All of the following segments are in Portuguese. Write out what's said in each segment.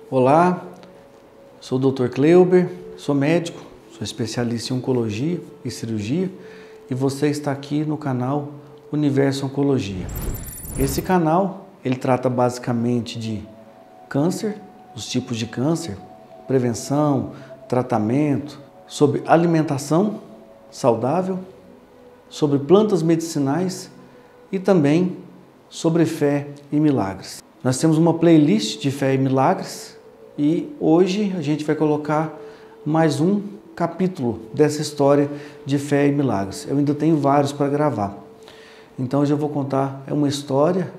Olá, sou o Dr. Cleuber, sou médico, sou especialista em oncologia e cirurgia e você está aqui no canal Universo Oncologia. Esse canal, ele trata basicamente de câncer, os tipos de câncer, prevenção, tratamento, sobre alimentação saudável, sobre plantas medicinais e também sobre fé e milagres. Nós temos uma playlist de fé e milagres e hoje a gente vai colocar mais um capítulo dessa história de fé e milagres. Eu ainda tenho vários para gravar. Então eu já vou contar uma história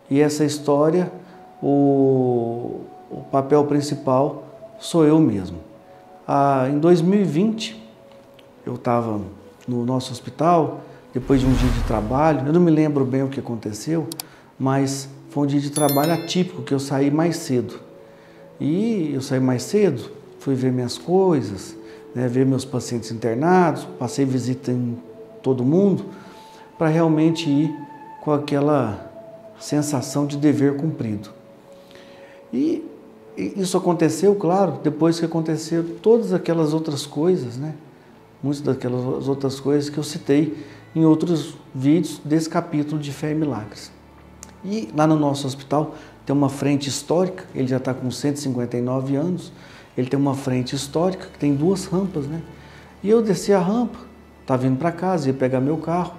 e essa história, o papel principal sou eu mesmo. Em 2020, eu estava no nosso hospital, depois de um dia de trabalho, eu não me lembro bem o que aconteceu, mas foi um dia de trabalho atípico, que eu saí mais cedo. E eu saí mais cedo, fui ver minhas coisas, ver meus pacientes internados, passei visita em todo mundo, para realmente ir com aquela sensação de dever cumprido. E isso aconteceu, claro, depois que aconteceram todas aquelas outras coisas, muitas daquelas outras coisas que eu citei em outros vídeos desse capítulo de Fé e Milagres. E lá no nosso hospital tem uma frente histórica, ele já está com 159 anos, ele tem uma frente histórica que tem duas rampas, E eu desci a rampa, estava vindo para casa, ia pegar meu carro,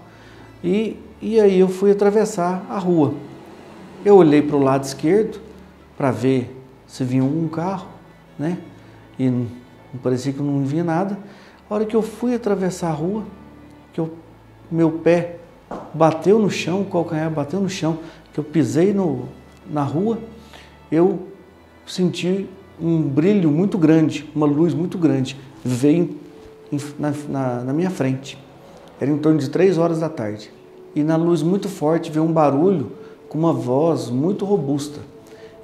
e aí eu fui atravessar a rua. Eu olhei para o lado esquerdo para ver se vinha um carro, E não parecia que eu não via nada. A hora que eu fui atravessar a rua, meu pé bateu no chão, o calcanhar bateu no chão, que eu pisei na rua, eu senti um brilho muito grande, uma luz muito grande, veio na minha frente. Era em torno de 3 horas da tarde. E na luz muito forte veio um barulho com uma voz muito robusta.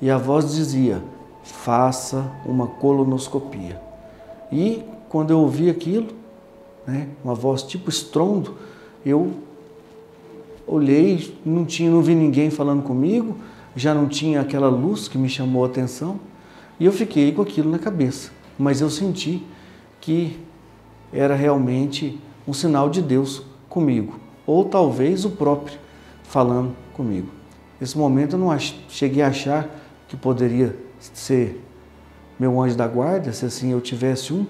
E a voz dizia: faça uma colonoscopia. E quando eu ouvi aquilo, uma voz tipo estrondo, eu olhei, não vi ninguém falando comigo, já não tinha aquela luz que me chamou a atenção, e eu fiquei com aquilo na cabeça. Mas eu senti que era realmente um sinal de Deus comigo, ou talvez o próprio falando comigo. Nesse momento eu não cheguei a achar que poderia ser meu anjo da guarda, se assim eu tivesse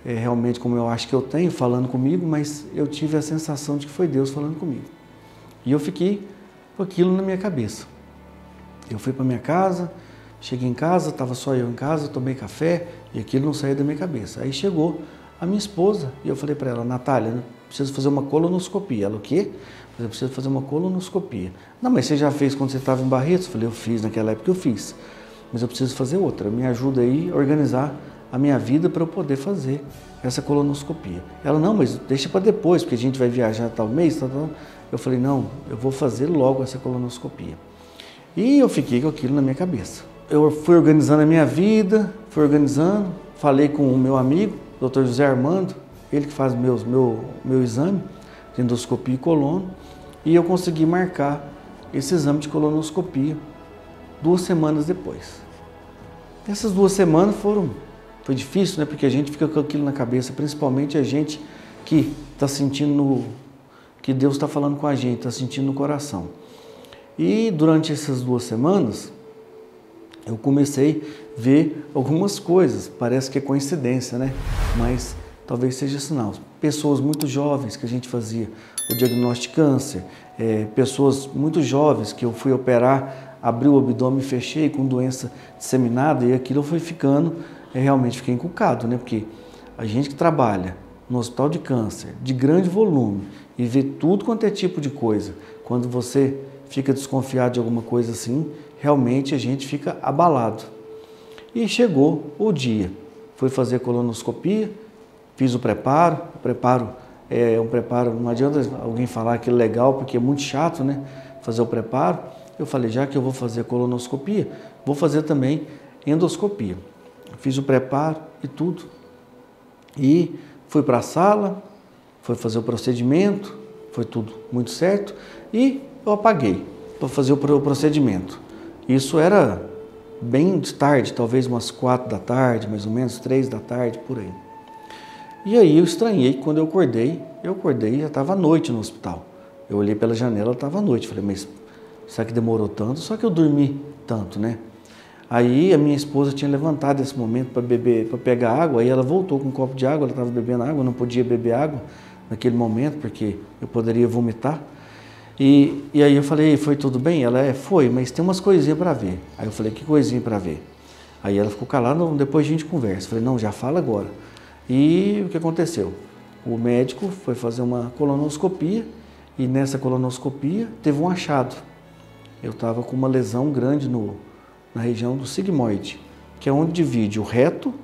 realmente como eu acho que eu tenho, falando comigo, mas eu tive a sensação de que foi Deus falando comigo. E eu fiquei com aquilo na minha cabeça. Eu fui para minha casa, cheguei em casa, estava só eu em casa, tomei café e aquilo não saía da minha cabeça. Aí chegou a minha esposa e eu falei para ela: Natália, preciso fazer uma colonoscopia. Ela: o quê? Eu preciso fazer uma colonoscopia. Não, mas você já fez quando você estava em Barretos? Eu falei: eu fiz, naquela época eu fiz. Mas eu preciso fazer outra. Me ajuda aí a organizar a minha vida para eu poder fazer essa colonoscopia. Ela: não, mas deixa para depois, porque a gente vai viajar tal mês, tal. Eu falei: não, eu vou fazer logo essa colonoscopia. E eu fiquei com aquilo na minha cabeça. Eu fui organizando a minha vida, falei com o meu amigo, Dr. José Armando, ele que faz meu exame de endoscopia e colono, e eu consegui marcar esse exame de colonoscopia 2 semanas depois. Essas 2 semanas foi difícil, porque a gente fica com aquilo na cabeça, principalmente a gente que está sentindo que Deus está falando com a gente, está sentindo no coração. E durante essas 2 semanas, eu comecei a ver algumas coisas, parece que é coincidência, Mas talvez seja sinal. Pessoas muito jovens que a gente fazia o diagnóstico de câncer, pessoas muito jovens que eu fui operar, abri o abdômen e fechei com doença disseminada, e aquilo foi ficando, realmente fiquei encucado, Porque a gente que trabalha no hospital de câncer, de grande volume, e vê tudo quanto é tipo de coisa, quando você fica desconfiado de alguma coisa assim, realmente a gente fica abalado. E chegou o dia, fui fazer colonoscopia, fiz o preparo é um preparo, não adianta alguém falar que é legal, porque é muito chato, fazer o preparo. Eu falei: já que eu vou fazer colonoscopia, vou fazer também endoscopia. Fiz o preparo e tudo, e fui para a sala, fui fazer o procedimento, foi tudo muito certo, e eu apaguei para fazer o procedimento. Isso era bem de tarde, talvez umas 4 da tarde, mais ou menos, 3 da tarde, por aí. E aí eu estranhei que quando eu acordei já estava à noite no hospital. Eu olhei pela janela, estava à noite. Falei, mas será que demorou tanto? Só que eu dormi tanto, né? Aí a minha esposa tinha levantado esse momento para beber, para pegar água, aí ela voltou com um copo de água, ela estava bebendo água, eu não podia beber água naquele momento, porque eu poderia vomitar. E aí eu falei, foi tudo bem? Ela, foi, mas tem umas coisinhas para ver. Aí eu falei, que coisinha para ver? Aí ela ficou calada, não, depois a gente conversa. Eu falei, não, já fala agora. E o que aconteceu? O médico foi fazer uma colonoscopia e nessa colonoscopia teve um achado. Eu estava com uma lesão grande na região do sigmoide, que é onde divide o reto,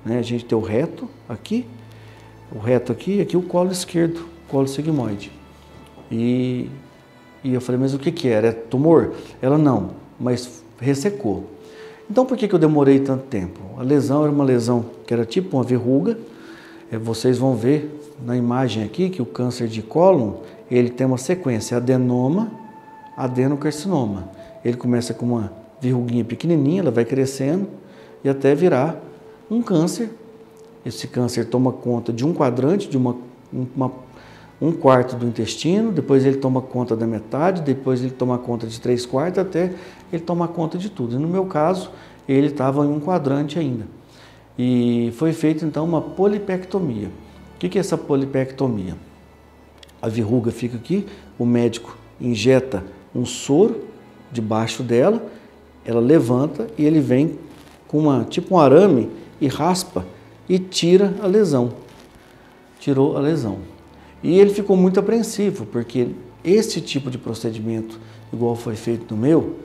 né? A gente tem o reto aqui o colo esquerdo, colo sigmoide. E eu falei, mas o que era? É tumor? Ela, não, mas ressecou. Então, por que eu demorei tanto tempo? A lesão era uma lesão que era tipo uma verruga. Vocês vão ver na imagem aqui que o câncer de cólon, ele tem uma sequência, adenoma, adenocarcinoma. Ele começa com uma verruguinha pequenininha, ela vai crescendo e até virar um câncer. Esse câncer toma conta de um quadrante, de um quarto do intestino, depois ele toma conta da metade, depois ele toma conta de 3/4, até ele tomar conta de tudo. E no meu caso, ele estava em um quadrante ainda. E foi feita então uma polipectomia. O que é essa polipectomia? A verruga fica aqui, o médico injeta um soro debaixo dela, ela levanta e ele vem com tipo um arame e raspa e tira a lesão. Tirou a lesão. E ele ficou muito apreensivo, porque esse tipo de procedimento, igual foi feito no meu,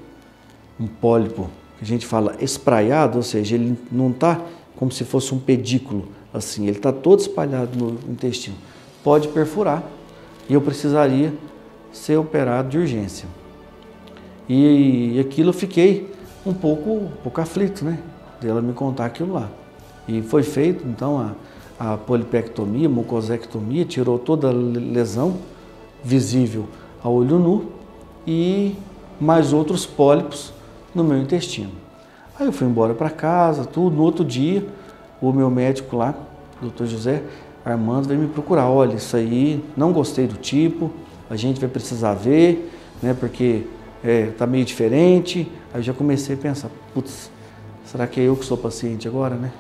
um pólipo, que a gente fala espraiado, ou seja, ele não está como se fosse um pedículo, assim, ele está todo espalhado no intestino. Pode perfurar e eu precisaria ser operado de urgência. E aquilo eu fiquei um pouco aflito, né? Dela me contar aquilo lá. E foi feito, então, a polipectomia, mucosectomia, tirou toda a lesão visível a olho nu e mais outros pólipos no meu intestino. Aí eu fui embora para casa, tudo. No outro dia, o meu médico lá, o Dr. José Armando, veio me procurar. Olha, isso aí, não gostei do tipo, a gente vai precisar ver, né, porque tá meio diferente. Aí eu já comecei a pensar, putz, será que é eu que sou paciente agora, né?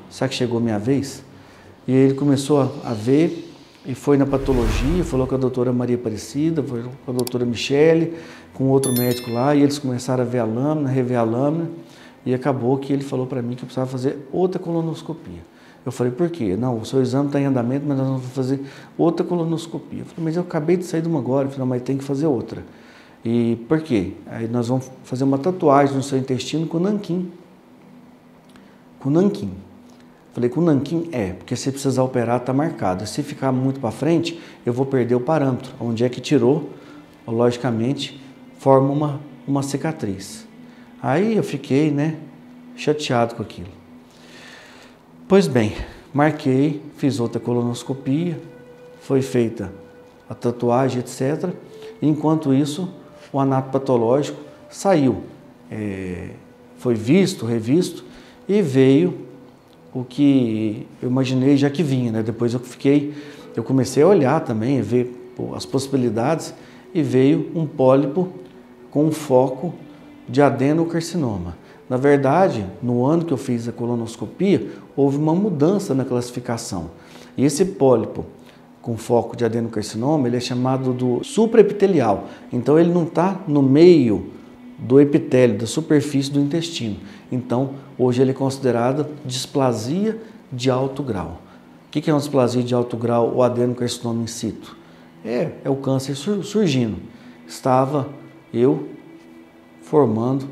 Será que chegou a minha vez? E aí ele começou a ver e foi na patologia, falou com a doutora Maria Aparecida, foi com a doutora Michele, com outro médico lá, e eles começaram a ver a lâmina, rever a lâmina, e acabou que ele falou para mim que eu precisava fazer outra colonoscopia. Eu falei, por quê? Não, o seu exame está em andamento, mas nós vamos fazer outra colonoscopia. Eu falei, mas eu acabei de sair de uma agora. Eu falei, não, mas tem que fazer outra. E por quê? Aí nós vamos fazer uma tatuagem no seu intestino com nanquim. Com nanquim. Falei, com nanquim? Porque se precisar operar, está marcado. Se ficar muito para frente, eu vou perder o parâmetro. Onde é que tirou, logicamente, forma uma cicatriz. Aí eu fiquei, né, chateado com aquilo. Pois bem, marquei, fiz outra colonoscopia, foi feita a tatuagem, etc. Enquanto isso, o anatopatológico saiu. Foi visto, revisto, e veio o que eu imaginei já que vinha, né? Depois eu comecei a olhar também, a ver as possibilidades, e veio um pólipo com um foco de adenocarcinoma. Na verdade, no ano que eu fiz a colonoscopia, houve uma mudança na classificação. E esse pólipo com foco de adenocarcinoma, ele é chamado do supraepitelial. Então, ele não está no meio do epitélio, da superfície do intestino. Então, hoje ele é considerado displasia de alto grau. O que é uma displasia de alto grau ou adenocarcinoma in situ? É o câncer surgindo. Estava eu formando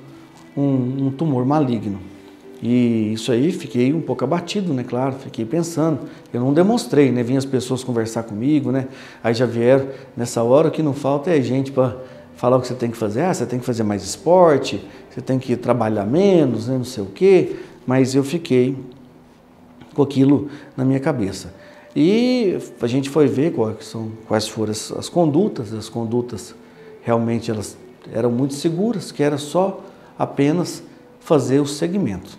um tumor maligno. E isso aí, fiquei um pouco abatido, né? Claro, fiquei pensando. Eu não demonstrei, né? Vinha as pessoas conversar comigo, né? Aí já vieram, nessa hora, o que não falta é gente para falar o que você tem que fazer. Você tem que fazer mais esporte, você tem que trabalhar menos, né? Não sei o quê. Mas eu fiquei com aquilo na minha cabeça. E a gente foi ver quais foram as condutas. As condutas realmente elas eram muito seguras, que era só apenas fazer o segmento.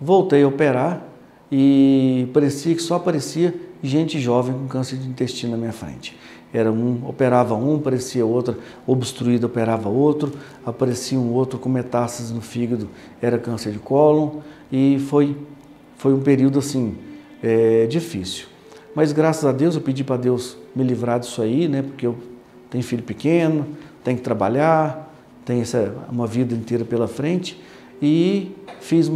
Voltei a operar e parecia que só aparecia gente jovem com câncer de intestino na minha frente. Era operava um, aparecia outro, obstruído, operava outro, aparecia um outro com metástases no fígado, era câncer de cólon, e foi um período assim, difícil. Mas graças a Deus, eu pedi para Deus me livrar disso aí, né? Porque eu tenho filho pequeno, tenho que trabalhar, tenho uma vida inteira pela frente, e fiz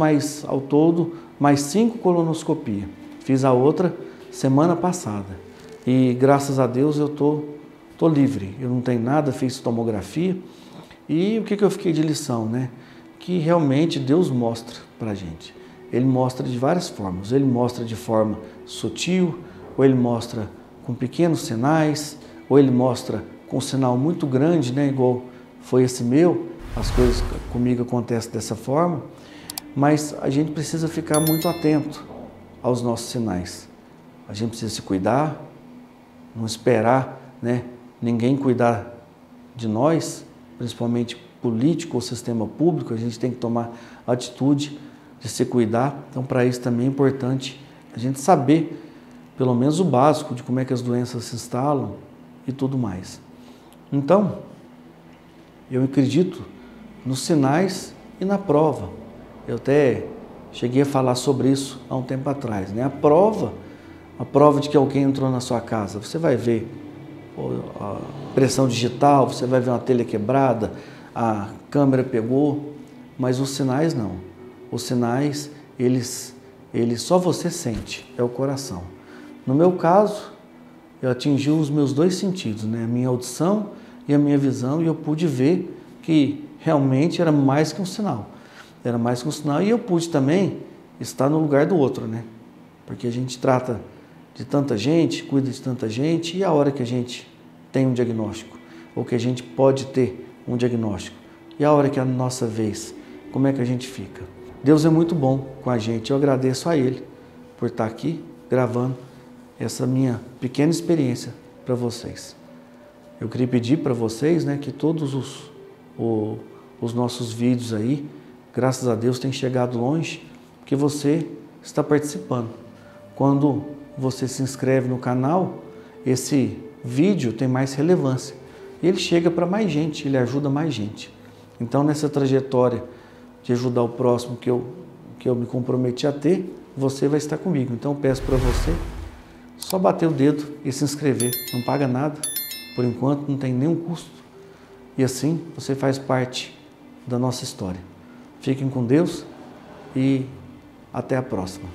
ao todo, mais 5 colonoscopias. Fiz a outra semana passada. E graças a Deus eu tô livre, eu não tenho nada, fiz tomografia. E o que eu fiquei de lição, né? Que realmente Deus mostra pra gente. Ele mostra de várias formas, ele mostra de forma sutil, ou ele mostra com pequenos sinais, ou ele mostra com um sinal muito grande, né? Igual foi esse meu, as coisas comigo acontecem dessa forma, mas a gente precisa ficar muito atento aos nossos sinais. A gente precisa se cuidar, não esperar, né, ninguém cuidar de nós, principalmente político ou sistema público. A gente tem que tomar atitude de se cuidar. Então, para isso também é importante a gente saber, pelo menos o básico, de como é que as doenças se instalam e tudo mais. Então, eu acredito nos sinais e na prova. Eu até cheguei a falar sobre isso há um tempo atrás, né? A prova de que alguém entrou na sua casa. Você vai ver a pressão digital, você vai ver uma telha quebrada, a câmera pegou, mas os sinais não. Os sinais, eles só você sente, é o coração. No meu caso, eu atingi os meus 2 sentidos, né? A minha audição e a minha visão, e eu pude ver que realmente era mais que um sinal. Era mais que um sinal, e eu pude também estar no lugar do outro, né? Porque a gente trata de tanta gente, cuida de tanta gente, e a hora que a gente tem um diagnóstico, ou que a gente pode ter um diagnóstico, e a hora que é a nossa vez, como é que a gente fica? Deus é muito bom com a gente, eu agradeço a Ele por estar aqui gravando essa minha pequena experiência para vocês. Eu queria pedir para vocês, né, que todos os nossos vídeos aí, graças a Deus, têm chegado longe, porque você está participando. Quando você se inscreve no canal, esse vídeo tem mais relevância. E ele chega para mais gente, ele ajuda mais gente. Então, nessa trajetória de ajudar o próximo que eu me comprometi a ter, você vai estar comigo. Então, eu peço para você só bater o dedo e se inscrever. Não paga nada, por enquanto, não tem nenhum custo. E assim, você faz parte da nossa história. Fiquem com Deus e até a próxima.